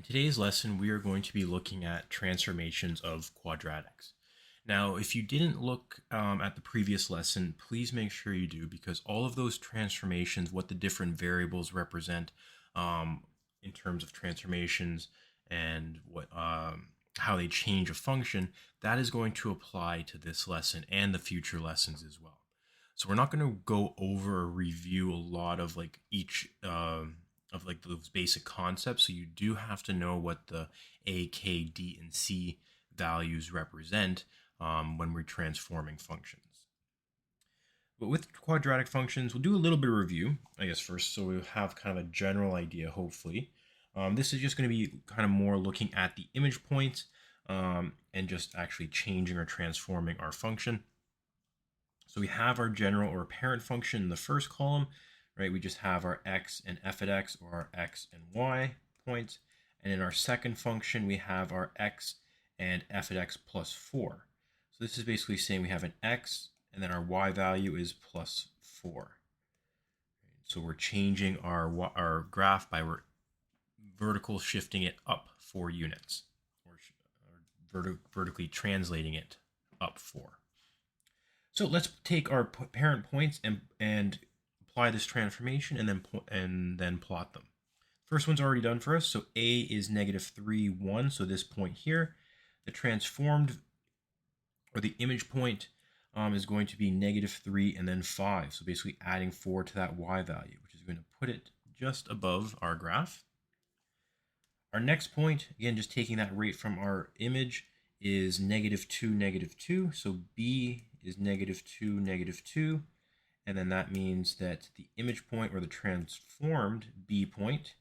today's lesson, we are going to be looking at transformations of quadratics. Now, if you didn't look at the previous lesson, please make sure you do, because all of those transformations, what the different variables represent in terms of transformations and what how they change a function, that is going to apply to this lesson and the future lessons as well. So we're not going to go over or review a lot of each of those basic concepts. So you do have to know what the A, K, D, and C values represent when we're transforming functions. But with quadratic functions, we'll do a little bit of review, I guess, first, so we'll have kind of a general idea, hopefully. This is just going to be kind of more looking at the image points and just actually changing or transforming our function. So we have our general or parent function in the first column, right? We just have our x and f at x, or our x and y points. And in our second function, we have our x and f at x plus 4. So this is basically saying we have an x, and then our y value is plus 4. So we're changing our graph by vertical shifting it up 4 units, or vertically translating it up 4. So let's take our parent points and apply this transformation and then plot them. First one's already done for us. So A is -3, 1. So this point here, the transformed or the image point is going to be -3 and then 5. So basically adding 4 to that y value, which is going to put it just above our graph. Our next point, again, just taking that rate from our image, is -2, -2. So B is -2, -2. And then that means that the image point, or the transformed B point,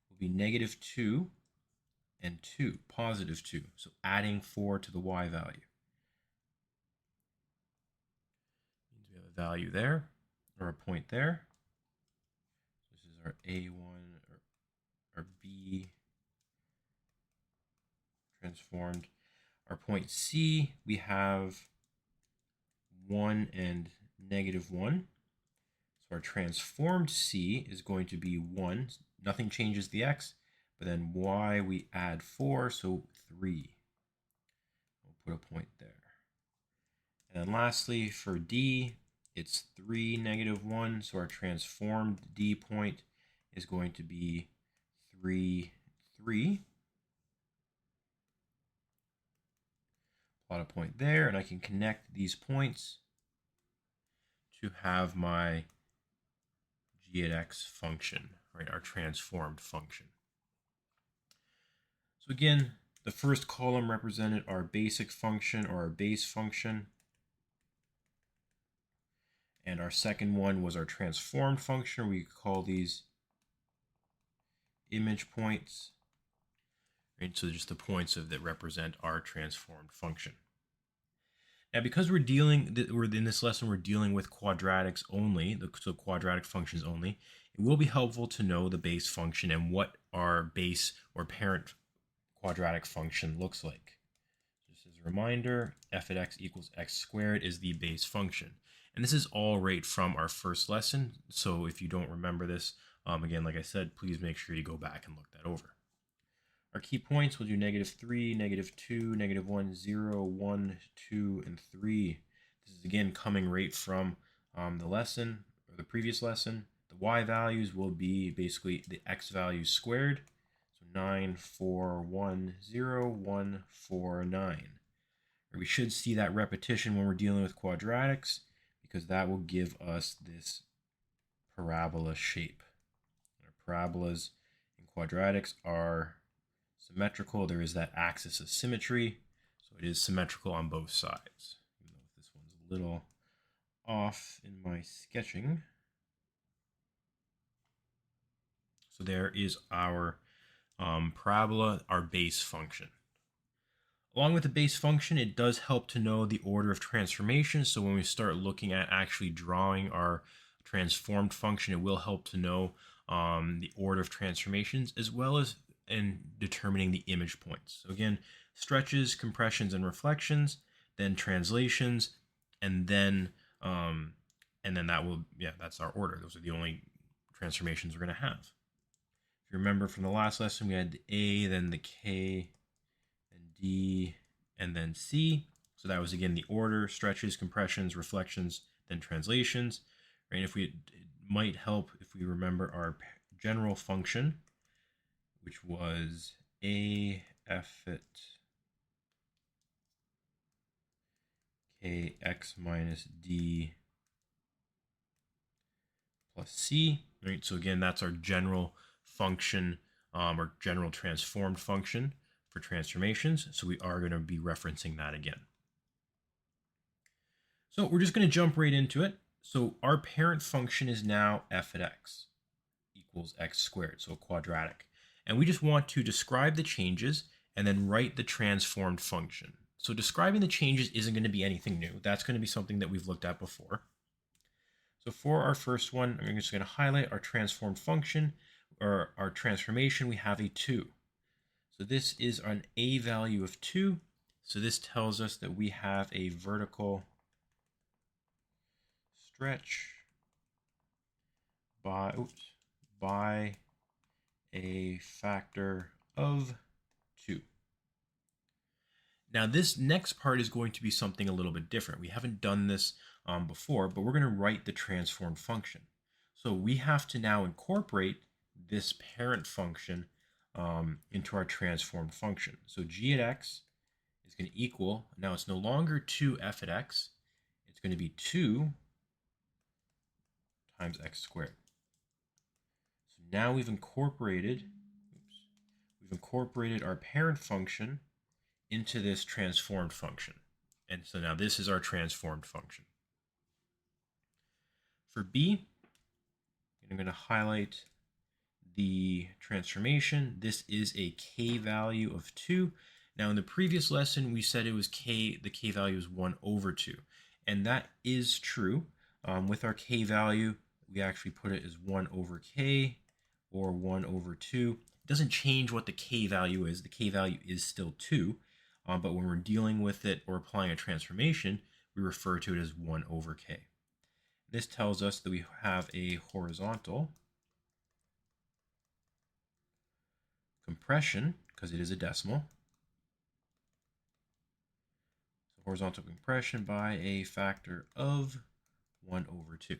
will be -2 and 2, +2. So adding 4 to the y value. Means we have a value there, or a point there. This is our A1, or our B transformed. Our point C, we have 1 and -1. So our transformed C is going to be 1. Nothing changes the x, but then y we add 4, so 3. We'll put a point there. And then lastly, for D, it's 3, -1. So our transformed D point is going to be 3, 3. Plot a point there, and I can connect these points to have my g at x function, right? Our transformed function. So again, the first column represented our basic function, or our base function. And our second one was our transformed function. We call these image points. Right? So just the points that represent our transformed function. Now, because we're in this lesson, we're dealing with quadratics only, so quadratic functions only, it will be helpful to know the base function and what our base or parent quadratic function looks like. Just as a reminder, f at x equals x squared is the base function. And this is all right from our first lesson. So if you don't remember this, again, like I said, please make sure you go back and look that over. Our key points, we'll do -3, -2, -1, 0, 1, 2, and 3. This is again coming right from the lesson, or the previous lesson. The y values will be basically the x values squared. So 9, 4, 1, 0, 1, 4, 9. Or we should see that repetition when we're dealing with quadratics, because that will give us this parabola shape. Our parabolas in quadratics are symmetrical. There is that axis of symmetry, so it is symmetrical on both sides. Even though this one's a little off in my sketching. So there is our parabola, our base function. Along with the base function, it does help to know the order of transformation. So when we start looking at actually drawing our transformed function, it will help to know the order of transformations, as well as in determining the image points. So again, stretches, compressions, and reflections, then translations, and then that will, that's our order. Those are the only transformations we're going to have. If you remember from the last lesson, we had the A, then the K, then D, and then C. So that was, again, the order: stretches, compressions, reflections, then translations. Right? It might help if we remember our general function, which was A F it Kx minus D plus C. Right? So again, that's our general function, or general transformed function for transformations. So we are going to be referencing that again. So we're just going to jump right into it. So our parent function is now f at x equals x squared, so a quadratic. And we just want to describe the changes and then write the transformed function. So describing the changes isn't going to be anything new. That's going to be something that we've looked at before. So for our first one, I'm just going to highlight our transformed function, or our transformation. We have a 2. So this is an a value of 2. So this tells us that we have a vertical stretch by a factor of 2. Now this next part is going to be something a little bit different. We haven't done this before, but we're going to write the transformed function. So we have to now incorporate this parent function into our transformed function. So g at x is going to equal, now it's no longer 2f at x, it's going to be 2 times x squared. So now we've incorporated our parent function into this transformed function. And so now this is our transformed function. For b, I'm going to highlight the transformation. This is a k value of 2. Now in the previous lesson, we said it was the k value is 1 over 2. And that is true. With our k value, we actually put it as 1 over k or 1 over 2. It doesn't change what the k value is. The k value is still 2. But when we're dealing with it or applying a transformation, we refer to it as 1 over k. This tells us that we have a horizontal compression, because it is a decimal. So horizontal compression by a factor of 1 over 2.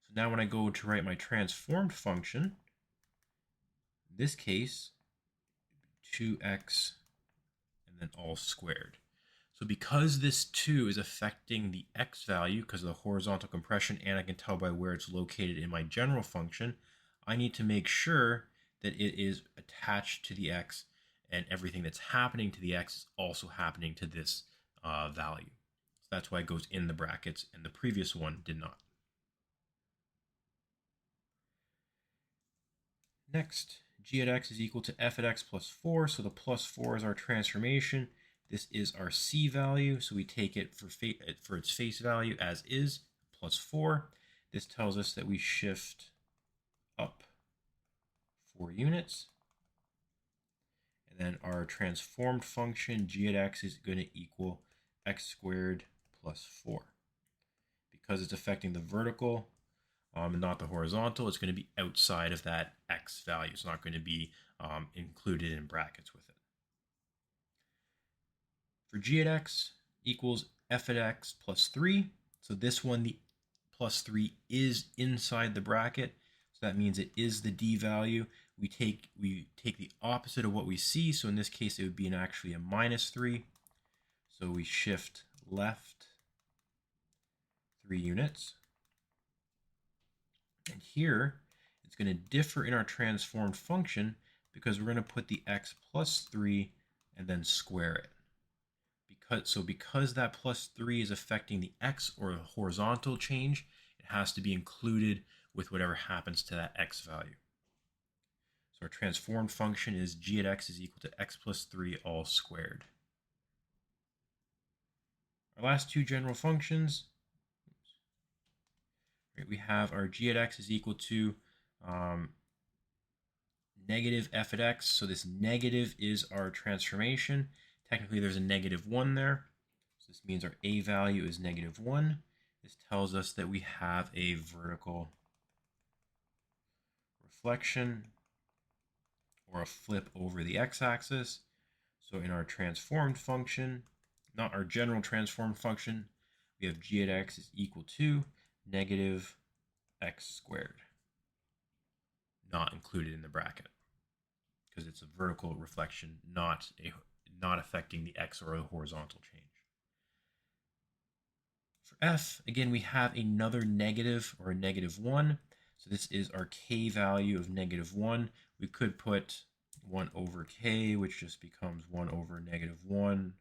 So now when I go to write my transformed function, in this case, 2x and then all squared. So because this 2 is affecting the x value because of the horizontal compression, and I can tell by where it's located in my general function, I need to make sure that it is attached to the x, and everything that's happening to the x is also happening to this value. So that's why it goes in the brackets, and the previous one did not. Next, g at x is equal to f at x plus 4. So the plus 4 is our transformation. This is our c value, so we take it for its face value as is, plus 4. This tells us that we shift up 4 units. And then our transformed function, g at x, is going to equal x squared plus 4. Because it's affecting the vertical and not the horizontal, it's going to be outside of that x value. It's not going to be included in brackets with it. For g at x equals f at x plus 3. So this one, the plus 3 is inside the bracket. So that means it is the d value. We take the opposite of what we see. So in this case, it would be actually a minus 3. So we shift left 3 units. And here, it's going to differ in our transformed function because we're going to put the x plus 3 and then square it. Because that plus 3 is affecting the x or the horizontal change, it has to be included with whatever happens to that x value. So our transformed function is g at x is equal to x plus 3 all squared. Our last two general functions, we have our g at x is equal to negative f at x. So this negative is our transformation. Technically, there's a negative 1 there. So this means our a value is negative 1. This tells us that we have a vertical reflection or a flip over the x-axis. So in our transformed function, not our general transformed function, we have g at x is equal to negative x squared, not included in the bracket because it's a vertical reflection, not affecting the x or a horizontal change. For f, again, we have another negative or a -1. So this is our k value of -1. We could put 1 over k, which just becomes 1 over -1,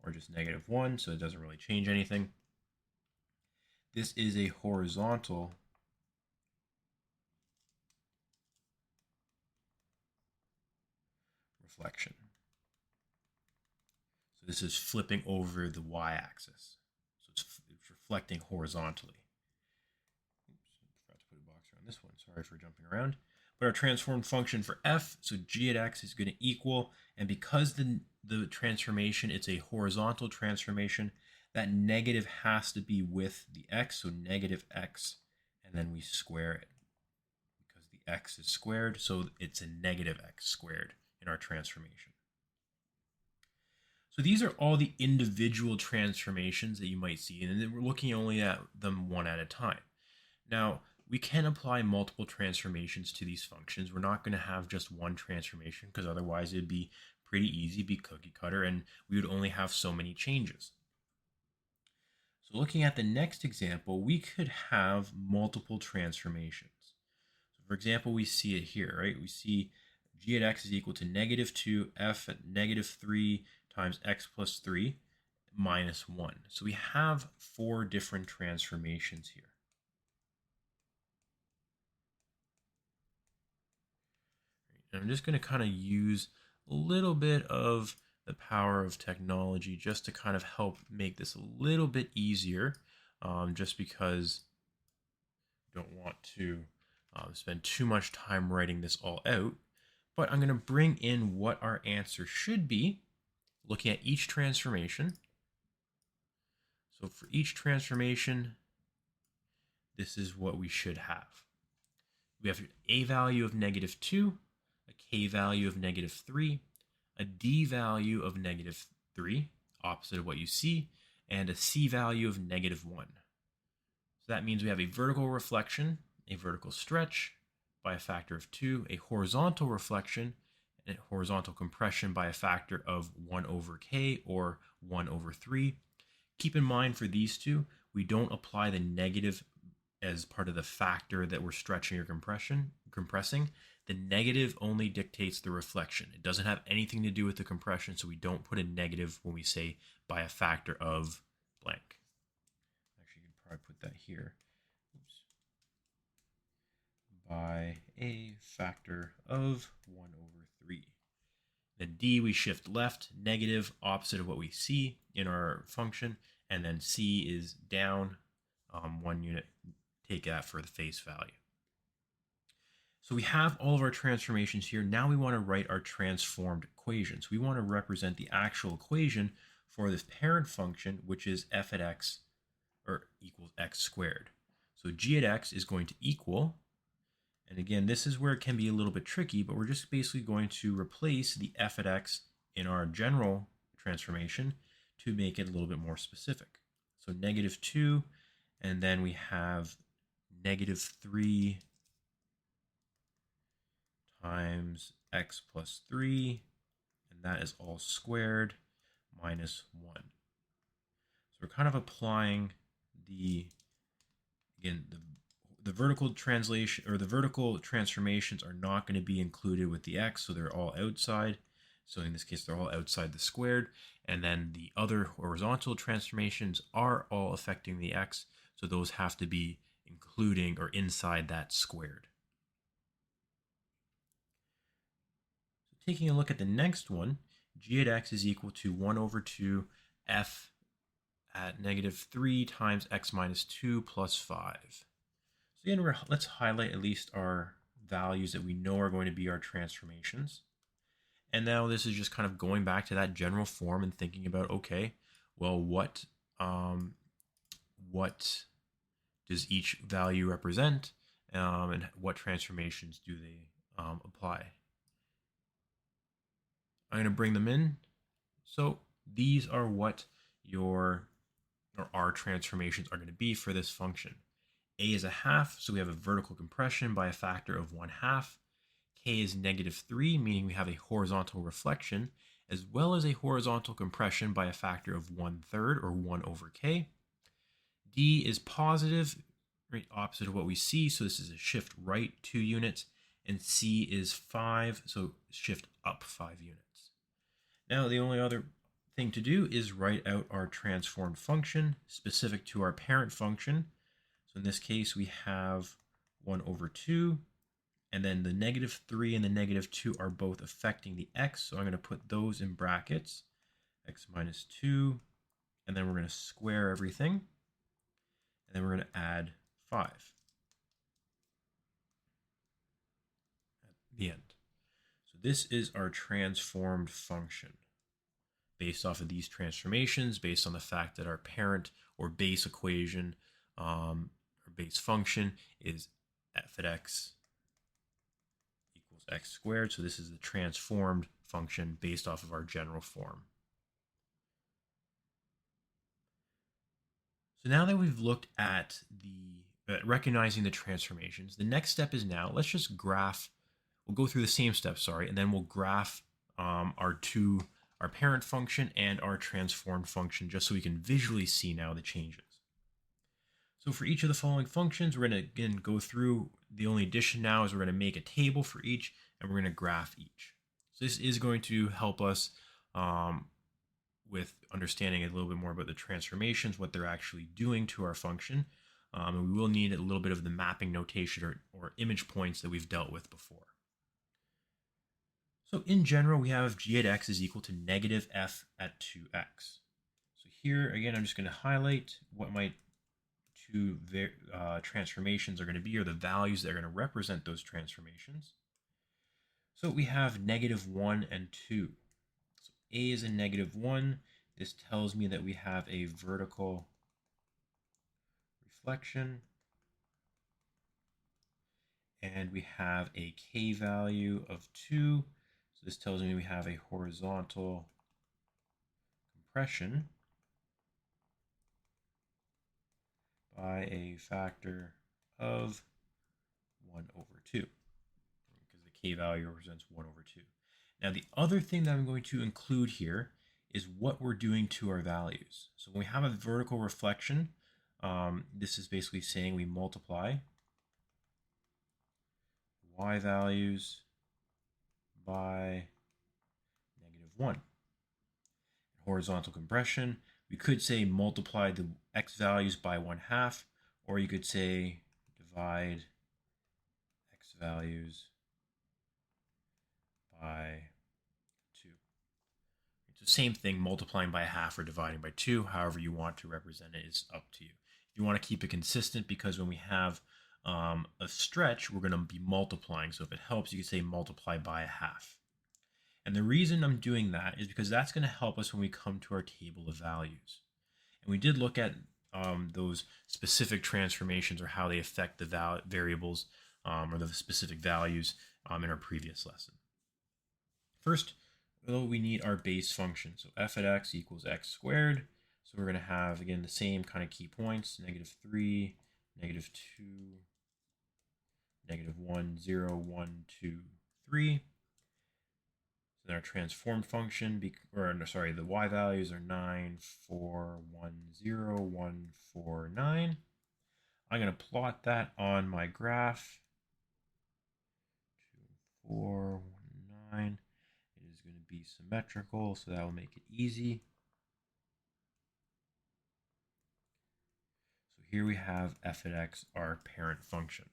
or just -1, so it doesn't really change anything. This is a horizontal reflection. So this is flipping over the y-axis. So it's reflecting horizontally. Oops, I forgot to put a box around this one. Sorry for jumping around. But our transformed function for f, so g at x is going to equal, and because the transformation, it's a horizontal transformation, that negative has to be with the x, so negative x, and then we square it. Because the x is squared, so it's a negative x squared in our transformation. So these are all the individual transformations that you might see, and then we're looking only at them one at a time. Now, we can apply multiple transformations to these functions. We're not going to have just one transformation because otherwise it'd be pretty easy, be cookie cutter, and we would only have so many changes. So looking at the next example, we could have multiple transformations. So for example, we see it here, right? We see g at x is equal to -2 f at -3 times x plus 3 minus 1. So we have 4 different transformations here. And I'm just going to kind of use a little bit of the power of technology just to kind of help make this a little bit easier, just because I don't want to spend too much time writing this all out. But I'm going to bring in what our answer should be, looking at each transformation. So for each transformation, this is what we should have. We have a value of -2, a k value of -3, a d value of -3, opposite of what you see, and a c value of -1. So that means we have a vertical reflection, a vertical stretch by a factor of 2, a horizontal reflection, and a horizontal compression by a factor of 1 over k or 1 over 3. Keep in mind for these two, we don't apply the negative as part of the factor that we're stretching or compressing. The negative only dictates the reflection. It doesn't have anything to do with the compression, so we don't put a negative when we say by a factor of blank. Actually, you can probably put that here. Oops. By a factor of 1 over 3. Then D, we shift left, negative, opposite of what we see in our function. And then C is down 1 unit. Take that for the face value. So we have all of our transformations here. Now we want to write our transformed equations. We want to represent the actual equation for this parent function, which is f at x or equals x squared. So g at x is going to equal, and again, this is where it can be a little bit tricky, but we're just basically going to replace the f at x in our general transformation to make it a little bit more specific. So -2, and then we have -3 times x plus 3, and that is all squared, minus 1. So we're kind of applying the vertical translation, or the vertical transformations are not going to be included with the x, so they're all outside. So in this case, they're all outside the squared. And then the other horizontal transformations are all affecting the x, so those have to be including or inside that squared. So taking a look at the next one, g at x is equal to 1 over 2 f at -3 times x minus 2 plus 5. So again, let's highlight at least our values that we know are going to be our transformations. And now this is just kind of going back to that general form and thinking about, okay, well, what does each value represent? and what transformations do they apply. I'm going to bring them in. So these are what our transformations are going to be for this function. A is a half, so we have a vertical compression by a factor of 1/2. K is -3, meaning we have a horizontal reflection, as well as a horizontal compression by a factor of 1/3, or 1/k. D is positive, right opposite of what we see, so this is a shift right 2 units. And C is 5, so shift up 5 units. Now the only other thing to do is write out our transformed function specific to our parent function. So in this case, we have 1/2, and then the -3 and the -2 are both affecting the x, so I'm going to put those in brackets, x minus 2, and then we're going to square everything, and then we're going to add 5 at the end. So this is our transformed function based off of these transformations, based on the fact that our parent or base equation or base function is f at x equals x squared. So this is the transformed function based off of our general form. So now that we've looked at recognizing the transformations, the next step is now let's just graph. We'll go through the same steps, and then we'll graph our parent function and our transformed function, just so we can visually see now the changes. So for each of the following functions, we're going to again go through. The only addition now is we're going to make a table for each, and we're going to graph each. So this is going to help us with understanding a little bit more about the transformations, what they're actually doing to our function. And we will need a little bit of the mapping notation or image points that we've dealt with before. So in general, we have g at x is equal to -f at 2x. So here, again, I'm just going to highlight what my two transformations are going to be, or the values that are going to represent those transformations. So we have -1 and 2. So A is a -1. This tells me that we have a vertical reflection, and we have a k value of 2. So this tells me we have a horizontal compression by a factor of 1/2, because the k value represents 1/2. Now the other thing that I'm going to include here is what we're doing to our values. So when we have a vertical reflection, this is basically saying we multiply y values by -1. Horizontal compression, we could say multiply the x values by 1/2, or you could say divide x values by 2. It's the same thing, multiplying by 1/2 or dividing by 2. However you want to represent it is up to you. You want to keep it consistent, because when we have a stretch, we're going to be multiplying. So if it helps, you can say multiply by 1/2. And the reason I'm doing that is because that's going to help us when we come to our table of values. And we did look at those specific transformations, or how they affect the variables or the specific values in our previous lesson. First, we need our base function. So f at x equals x squared. So we're going to have, again, the same kind of key points: -3, -2, -1, 0, 1, 2, 3. So then our transformed function, the y values are 9, 4, 1, 0, 1, 4, 9. I'm going to plot that on my graph. 2, 4, 1, 9. It is going to be symmetrical, so that will make it easy. So here we have f at x, our parent function.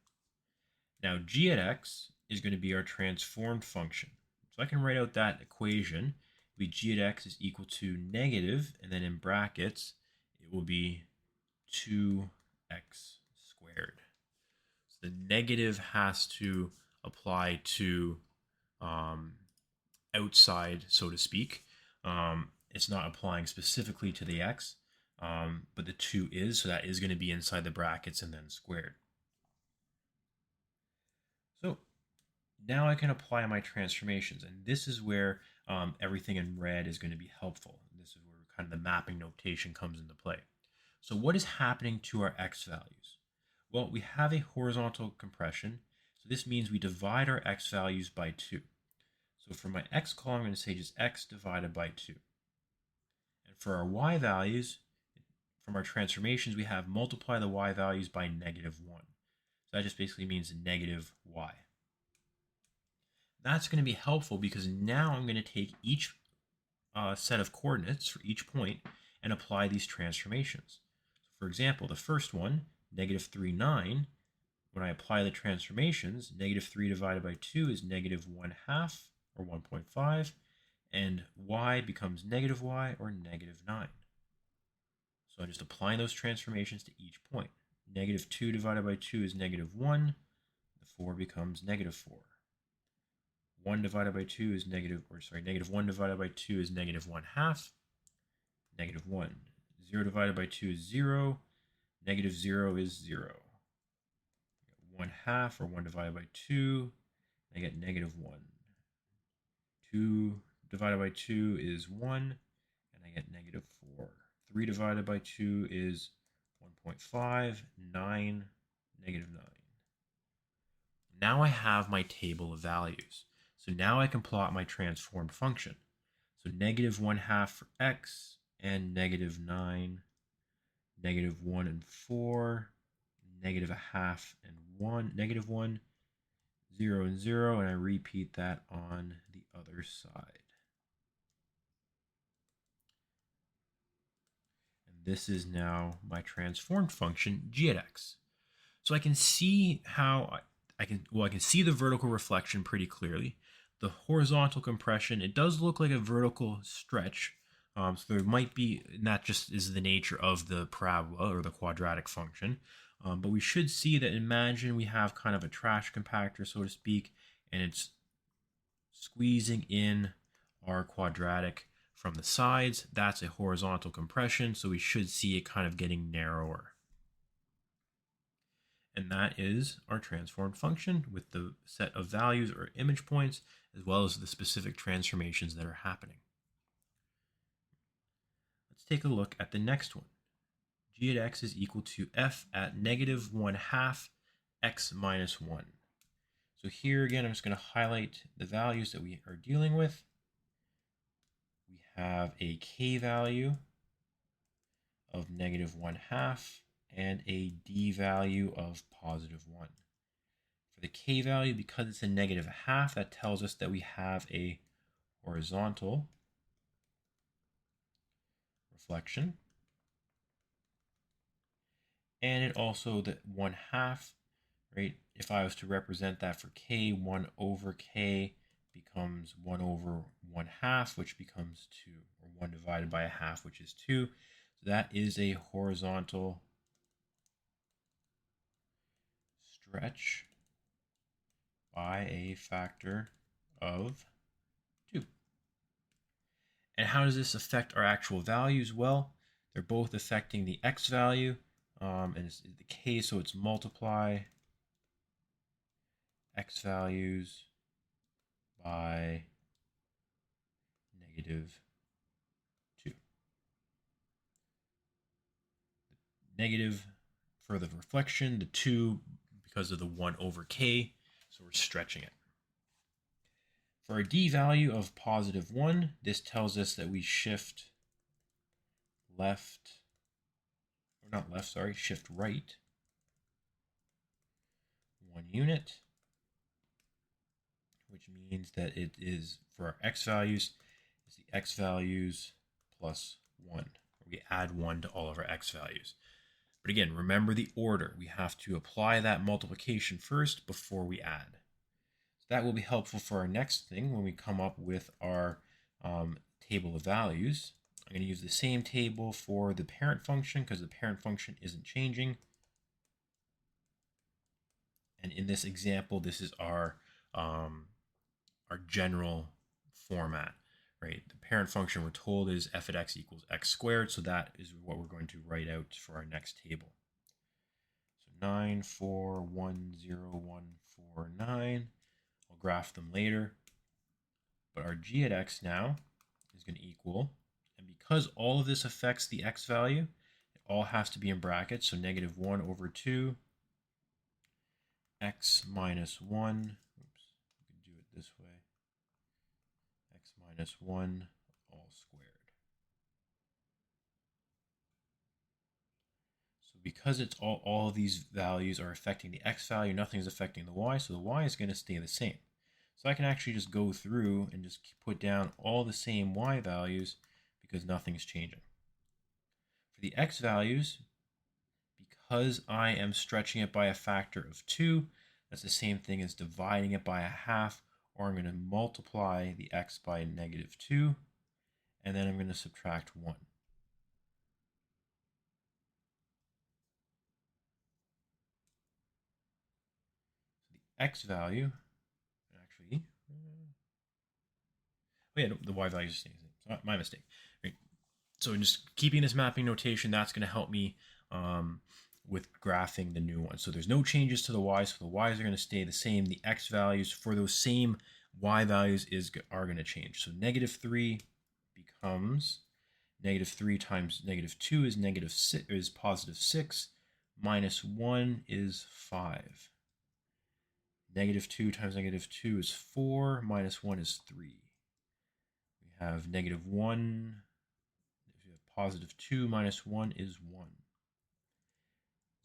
Now g at x is going to be our transformed function. So I can write out that equation. It'll be g at x is equal to negative, and then in brackets, it will be 2x squared. So the negative has to apply to outside, so to speak. It's not applying specifically to the x, but the 2 is, so that is going to be inside the brackets and then squared. So now I can apply my transformations, and this is where everything in red is going to be helpful. This is where kind of the mapping notation comes into play. So what is happening to our x values? Well, we have a horizontal compression, so this means we divide our x values by 2. So for my x column, I'm going to say just x divided by 2. And for our y values, from our transformations, we have multiply the y values by negative 1. So that just basically means negative y. That's going to be helpful because now I'm going to take each set of coordinates for each point and apply these transformations. So for example, the first one, negative 3, 9, when I apply the transformations, negative 3 divided by 2 is negative 1 half, or 1.5, and y becomes negative y, or negative 9. So I'm just applying those transformations to each point. Negative 2 divided by 2 is negative 1. The 4 becomes negative 4. 1 divided by 2 is negative 1 divided by 2 is negative 1 half. Negative 1. 0 divided by 2 is 0. Negative 0 is 0. 1 half, or 1 divided by 2. I get negative 1. 2 divided by 2 is 1, and I get negative 4. 3 divided by 2 is 1.5, 9, negative 9. Now I have my table of values. So now I can plot my transformed function. So negative 1 half for x, and negative 9, negative 1 and 4, negative a half and 1, negative 1, 0 and 0, and I repeat that on the other side. And this is now my transformed function g at x. So I can see how I can see the vertical reflection pretty clearly. The horizontal compression, it does look like a vertical stretch. So there might be, and that just is the nature of the parabola or the quadratic function. But we should see that, imagine we have kind of a trash compactor, so to speak, and it's squeezing in our quadratic from the sides. That's a horizontal compression, so we should see it kind of getting narrower. And that is our transformed function with the set of values or image points, as well as the specific transformations that are happening. Let's take a look at the next one. G at x is equal to f at negative 1 half x minus 1. So here again, I'm just going to highlight the values that we are dealing with. We have a k value of negative 1 half and a d value of positive 1. For the k value, because it's a negative half, that tells us that we have a horizontal reflection. And it also, the 1 half, right? If I was to represent that for k, 1 over k becomes 1 over 1 half, which becomes 2, or 1 divided by a half, which is 2. So that is a horizontal stretch by a factor of 2. And how does this affect our actual values? Well, they're both affecting the x value, and it's the k, so it's multiply x values by negative 2. Negative for the reflection, the 2 because of the 1 over k, so we're stretching it. For our d value of positive 1, this tells us that we shift left, or not left, sorry, shift right 1 unit, which means that it is, for our x values, is the x values plus 1. We add 1 to all of our x values. But again, remember the order. We have to apply that multiplication first before we add. So that will be helpful for our next thing when we come up with our table of values. I'm going to use the same table for the parent function because the parent function isn't changing. And in this example, this is our general format, right? The parent function we're told is f at x equals x squared, so that is what we're going to write out for our next table. So 9410149. I'll graph them later. But our g at x now is going to equal, and because all of this affects the x value, it all has to be in brackets, so negative 1 over 2 x minus 1, oops, we can do it this way, x minus 1 all squared. So because it's all of these values are affecting the x value, nothing is affecting the y, so the y is going to stay the same. So I can actually just go through and just put down all the same y values because nothing's changing. For the x values, because I am stretching it by a factor of 2, that's the same thing as dividing it by a half, or I'm going to multiply the x by negative 2, and then I'm going to subtract 1. So the x value, actually, oh yeah, no, the y value is the same. So my mistake. Right. So just keeping this mapping notation, that's going to help me with graphing the new one. So there's no changes to the y, so the y's are going to stay the same. The x values for those same y values are going to change. So negative 3 becomes negative 3 times negative 2 is positive 6, minus 1 is 5. Negative 2 times negative 2 is 4, minus 1 is 3. We have negative 1, if you have positive 2 minus 1 is 1.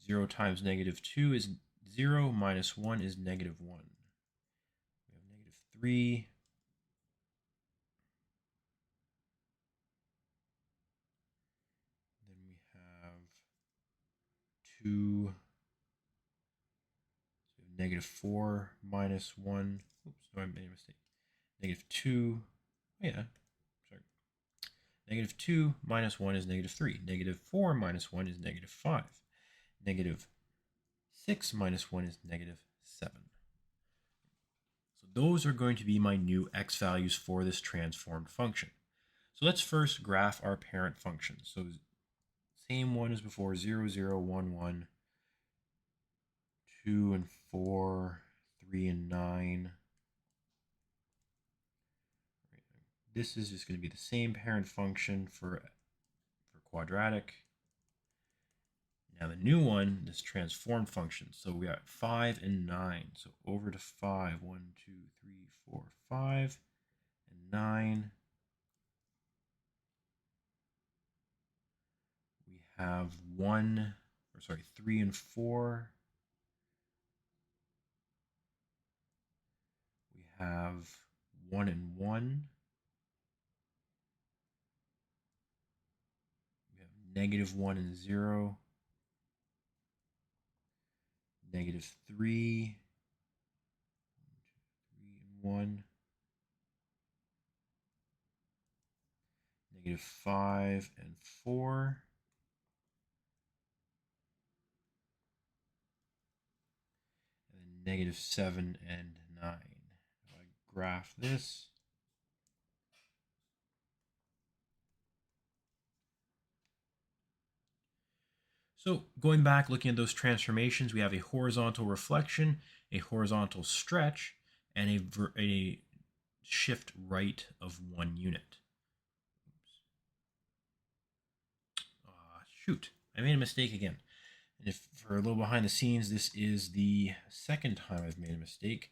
0 times negative 2 is 0, minus 1 is negative 1. We have negative 3. Then we have 2. So we have negative 4 minus 1. Oops, no, I made a mistake. Negative 2. Oh, yeah, sorry. Negative 2 minus 1 is negative 3. Negative 4 minus 1 is negative 5. Negative 6 minus 1 is negative 7. So those are going to be my new x values for this transformed function. So let's first graph our parent function. So same one as before, 0, 0, 1, 1, 2 and 4, 3 and 9. This is just going to be the same parent function for quadratic. Now the new one, this transformed function. So we got 5 and 9. So over to 5, 1, 2, 3, 4, 5, and 9. We have 3 and 4. We have 1 and 1. We have negative 1 and 0. Negative 3. 3 and 1. Negative 5 and 4. And then negative 7 and 9. If I graph this, so going back, looking at those transformations, we have a horizontal reflection, a horizontal stretch, and a shift right of 1 unit. Shoot, I made a mistake again. And if for a little behind the scenes, this is the second time I've made a mistake.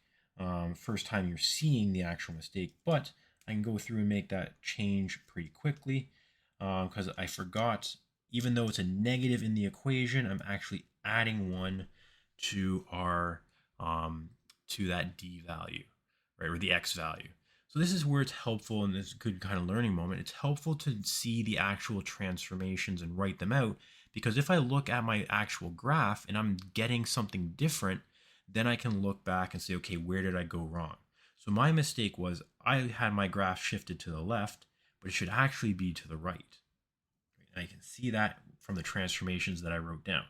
First time you're seeing the actual mistake, but I can go through and make that change pretty quickly because I forgot, even though it's a negative in the equation, I'm actually adding 1 to our to that d value, right, or the x value. So this is where it's helpful, and this is a good kind of learning moment. It's helpful to see the actual transformations and write them out, because if I look at my actual graph and I'm getting something different, then I can look back and say, okay, where did I go wrong? So my mistake was I had my graph shifted to the left, but it should actually be to the right. And I can see that from the transformations that I wrote down.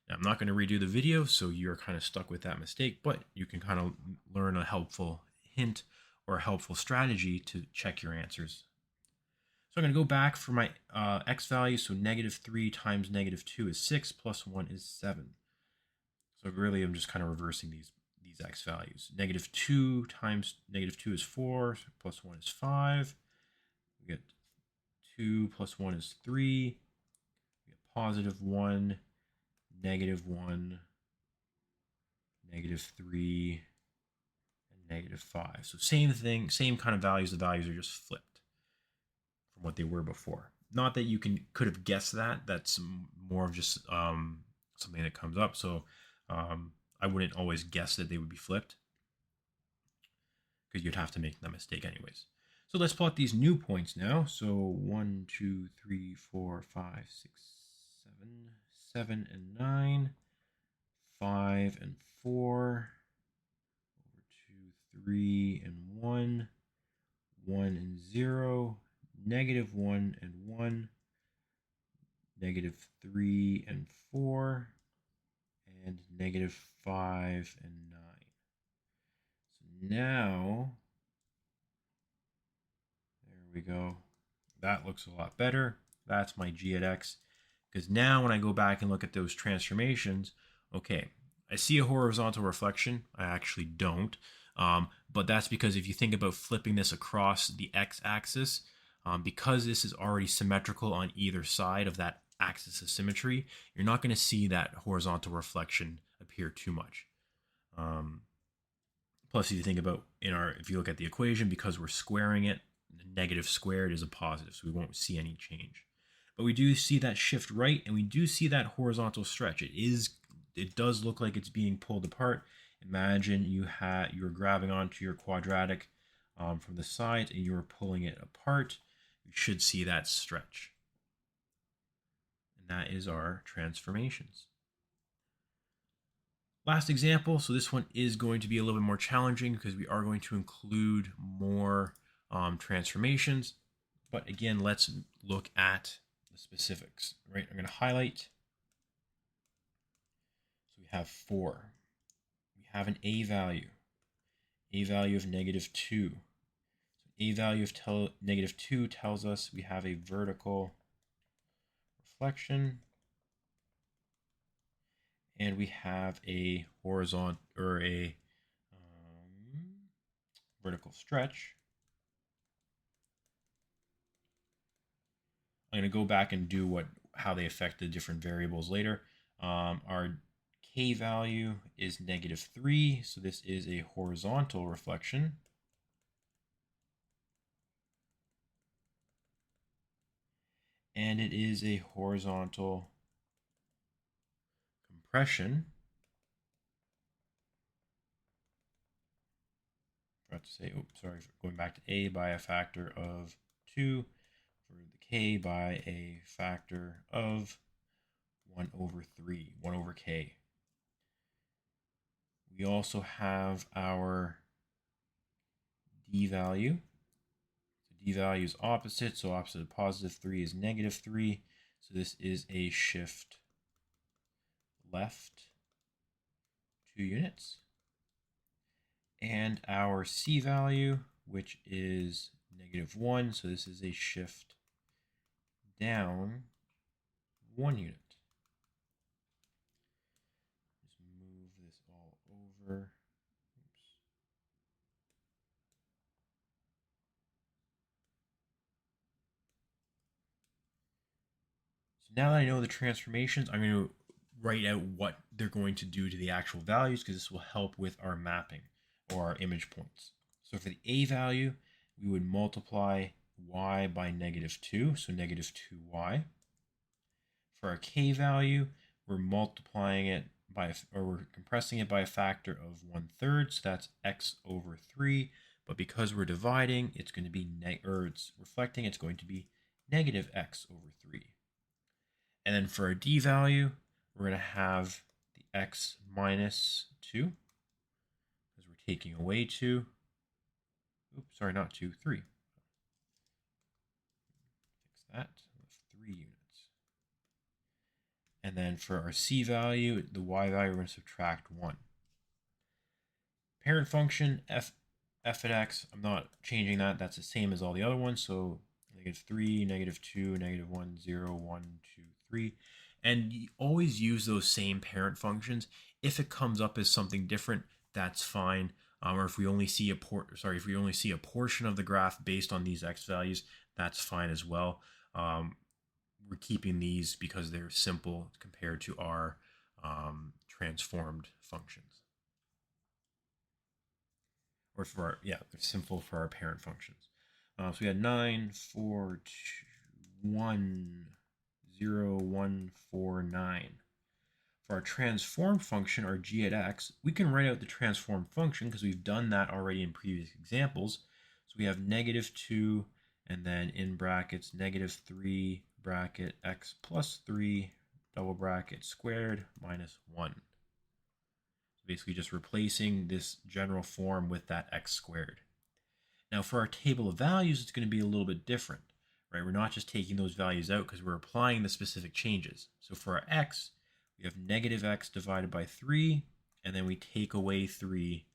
Now, I'm not going to redo the video, so you're kind of stuck with that mistake, but you can kind of learn a helpful hint or a helpful strategy to check your answers. So I'm going to go back for my x value. So negative 3 times negative 2 is 6, plus 1 is 7. So really, I'm just kind of reversing these x values. Negative 2 times negative 2 is 4, plus 1 is 5. We get 2 plus 1 is 3. We get positive 1, negative 1, negative 3, and negative 5. So same thing, same kind of values. The values are just flipped from what they were before. Not that you could have guessed that. That's more of just something that comes up. So I wouldn't always guess that they would be flipped, because you'd have to make that mistake anyways. So let's plot these new points now. So 1, 2, 3, 4, 5, 6, 7 and 9, 5 and 4, over 2, 3 and 1, 1 and 0, negative 1 and 1, negative 3 and 4, and negative 5 and 9. So now, there we go. That looks a lot better. That's my g at x. Because now when I go back and look at those transformations, okay, I see a horizontal reflection. I actually don't. But that's because if you think about flipping this across the x-axis, because this is already symmetrical on either side of that axis of symmetry, you're not going to see that horizontal reflection appear too much. Plus, if you think about if you look at the equation, because we're squaring it, the negative squared is a positive, so we won't see any change. But we do see that shift right, and we do see that horizontal stretch. It does look like it's being pulled apart. Imagine you're grabbing onto your quadratic from the side, and you're pulling it apart. You should see that stretch. And that is our transformations. Last example, so this one is going to be a little bit more challenging because we are going to include more transformations. But again, let's look at the specifics, right? I'm going to highlight. So we have 4. We have an a value of negative 2. So a value of negative 2 tells us we have a vertical reflection, and we have a horizontal or a vertical stretch. I'm going to go back and do how they affect the different variables later. Our k value is negative 3, so this is a horizontal reflection. And it is a horizontal compression. I forgot to say, going back to a by a factor of 2, for the k by a factor of 1 over 3, 1 over k. We also have our d value. So d value is opposite, so opposite of positive 3 is negative 3. So this is a shift left 2 units. And our c value, which is negative 1, so this is a shift down 1 unit. Just move this all over. Oops. So now that I know the transformations, I'm going to write out what they're going to do to the actual values, because this will help with our mapping or our image points. So for the a value, we would multiply y by negative 2, so negative 2y. For our k value, we're multiplying it we're compressing it by a factor of 1/3, so that's x over 3. But because we're dividing, it's going to be it's reflecting, it's going to be negative x over 3. And then for our d value, we're going to have the x minus 2, because we're taking away 2. Oops, sorry, not 2, 3. Fix that with 3 units. And then for our c value, the y value, we're going to subtract 1. Parent function, f at x, I'm not changing that. That's the same as all the other ones. So negative 3, negative 2, negative 1, 0, 1, 2, 3. And you always use those same parent functions If it comes up as something different, that's fine. Or if we only see if we only see a portion of the graph based on these x values, that's fine as well. We're keeping these because they're simple compared to our transformed functions. Or for our, yeah, they're simple for our parent functions. So we had 9, 4, 2, 1, 0, 1, 4, 9. For our transform function, our g at x, we can write out the transform function because we've done that already in previous examples. So we have -2 and then in brackets -3 bracket x plus 3 double bracket squared minus 1. So basically just replacing this general form with that x squared. Now for our table of values, it's going to be a little bit different, right? We're not just taking those values out because we're applying the specific changes. So for our x, we have -x divided by 3, and then we take away 3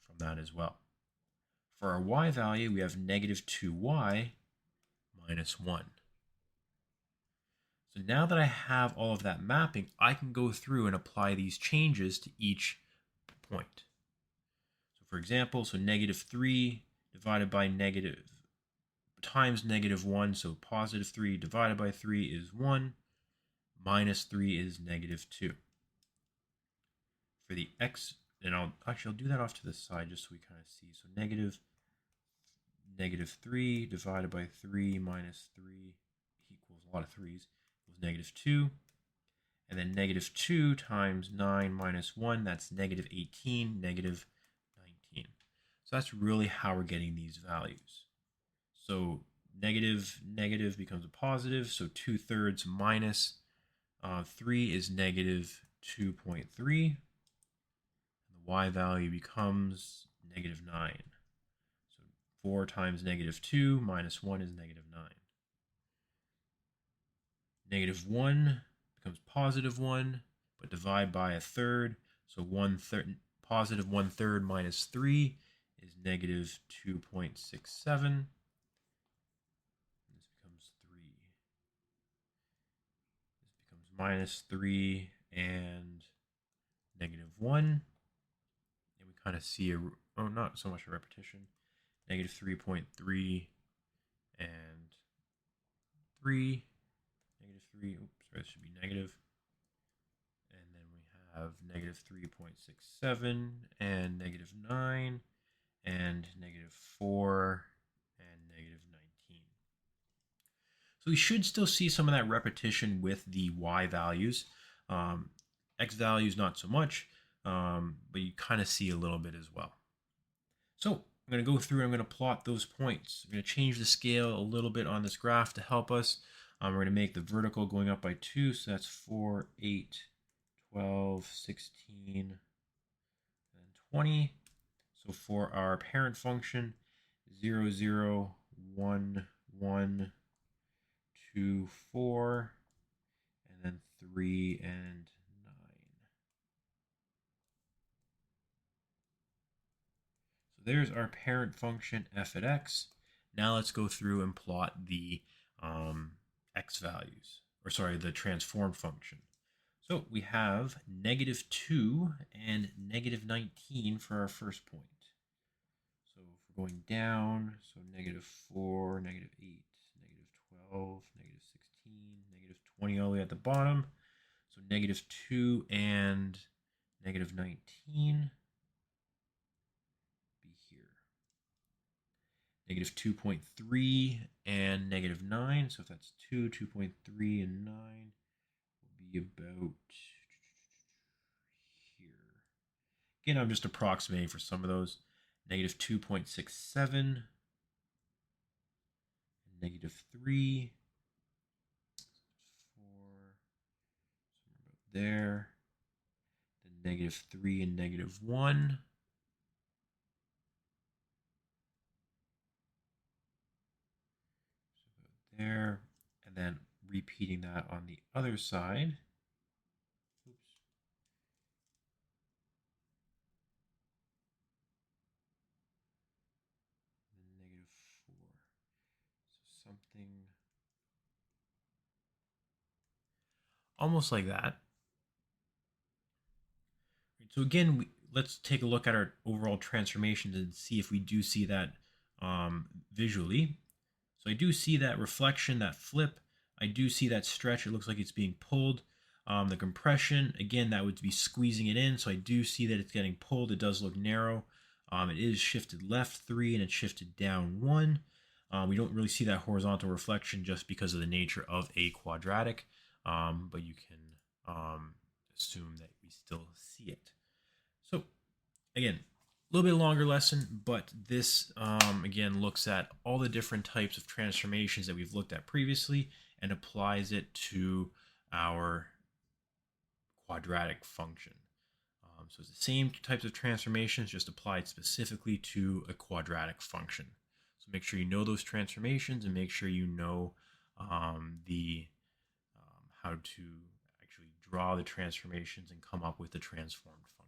from that as well. For our y value, we have -2y minus 1. So now that I have all of that mapping, I can go through and apply these changes to each point. So for example, so -3 divided by negative times -1, so +3 divided by 3 is 1, -3 is -2. For the x, and I'll do that off to the side just so we kind of see. So -3 divided by 3 minus 3 equals a lot of 3's, equals -2. And then -2 times 9 minus 1, that's -18, -19. So that's really how we're getting these values. So negative becomes a positive, so 2/3 minus 3 is -2.3. The y value becomes -9. So 4 times -2 minus 1 is -9. -1 becomes +1, but divide by a third. So 1/3, positive 1/3 minus 3 is -2.67. This becomes 3. This becomes -3 and -1. And we kind of see not so much a repetition. -3.3 and 3. -3. Oops, sorry, this should be negative. And then we have -3.67 and -9 and -4 and -19. So we should still see some of that repetition with the y values. X values not so much, but you kind of see a little bit as well. So I'm going to go through and I'm going to plot those points. I'm going to change the scale a little bit on this graph to help us. We're going to make the vertical going up by 2, so that's 4, 8, 12, 16, and 20. So for our parent function, 0, 0, 1, 1, 2, 4, and then 3 and 9. So there's our parent function f at x. Now let's go through and plot the x values, or sorry, the transform function. So we have -2 and -19 for our first point. So if we're going down, so -4, -8, -12, -16, -20 all the way at the bottom. So -2 and -19 be here. -2.3 and -9. So if that's 2, 2.3 and 9 will be about here. Again, I'm just approximating for some of those. -2.67 and -3. 4, somewhere about there. Then -3 and -1. So about there. And then repeating that on the other side. Oops. And -4. So something almost like that. So again, let's take a look at our overall transformations and see if we do see that visually. So I do see that reflection, that flip. I do see that stretch. It looks like it's being pulled. The compression, again, that would be squeezing it in. So I do see that it's getting pulled. It does look narrow. It is shifted left 3 and it's shifted down 1. We don't really see that horizontal reflection just because of the nature of a quadratic, but you can assume that we still see it. So again, a little bit longer lesson, but this again looks at all the different types of transformations that we've looked at previously and applies it to our quadratic function. So it's the same types of transformations, just applied specifically to a quadratic function. So make sure you know those transformations and make sure you know the how to actually draw the transformations and come up with the transformed function.